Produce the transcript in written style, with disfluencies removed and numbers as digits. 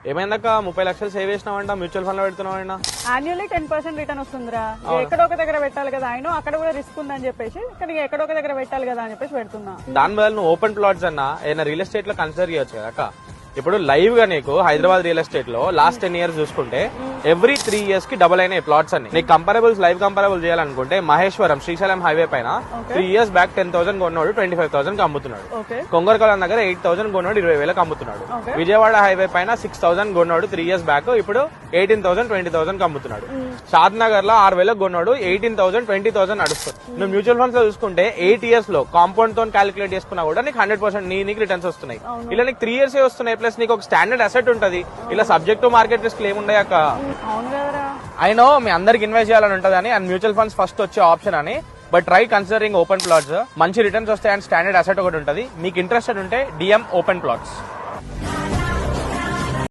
ఏమైందాక 30 లక్షలు save చేసినావంట, mutual fund లో పెడుతున్నావంట. Annually 10% return వస్తుందిరా. ఎక్కడో ఒక దగ్గర పెట్టాలి కదా, అయినా అక్కడ కూడా రిస్క్ ఉందని చెప్పేసి కానీ ఎక్కడో ఒక దగ్గర పెట్టాలి కదా అని చెప్పేసి పెడుతున్నా. దాని బదులు నువ్వు ఓపెన్ ప్లాట్స్ అన్నా ఏదైనా రియల్ ఎస్టేట్ లో కన్సిడర్ చేయొచ్చు కదా అక్క. ఇప్పుడు లైవ్ గా నీకు హైదరాబాద్ రియల్ ఎస్టేట్ లో లాస్ట్ 10 years చూసుకుంటే ఎవ్రీ 3 years కి డబుల్ అయినాయి ప్లాట్స్ అన్ని. నీకు కంపారబుల్స్ లైవ్ కంపారబుల్ చేయాలనుకుంటే మహేశ్వరం శ్రీశైలం హైవే పైన 3 years బ్యాక్ 10,000 కొన్నాడు 25,000 కి అమ్ముతున్నాడు. కొంగరకొలం దగ్గర 8,000 కొన్నాడు 20,000 అమ్ముతున్నాడు. విజయవాడ హైవే పైన 6,000 కొన్నాడు 3 years బ్యాక్, ఇప్పుడు 18,000 20,000 కి అమ్ముతున్నాడు. షాద్ నగర్ లో 6,000 కొన్నాడు 18,000 20,000 నడుస్తుంది. నువ్వు మ్యూచువల్ ఫండ్స్ లో చూసుకుంటే 8 years లో కాంపౌండ్ తో క్యాలిక్యులేట్ చేసుకున్నా కూడా నీకు 100% నీకు రిటర్న్స్ వస్తున్నాయి. ఇలా నీకు 3 years వస్తున్నాయి, ప్లస్ నీకు ఒక స్టాండర్డ్ అసెట్ ఉంటది. ఇలా సబ్జెక్ట్ టు మార్కెట్ రిస్క్ ఏముండయాక అయినో మీ అందరికి ఇన్వెస్ట్ చేయాలని ఉంటది అని అండ్ మ్యూచువల్ ఫండ్స్ ఫస్ట్ వచ్చే ఆప్షన్ అని. But try considering open plots, మంచి రిటర్న్స్ వస్తాయి అండ్ స్టాండర్డ్ అసెట్ ఒకటి ఉంటది. మీకు ఇంట్రెస్టెడ్ ఉంటే డిఎం ఓపెన్ ప్లాట్స్.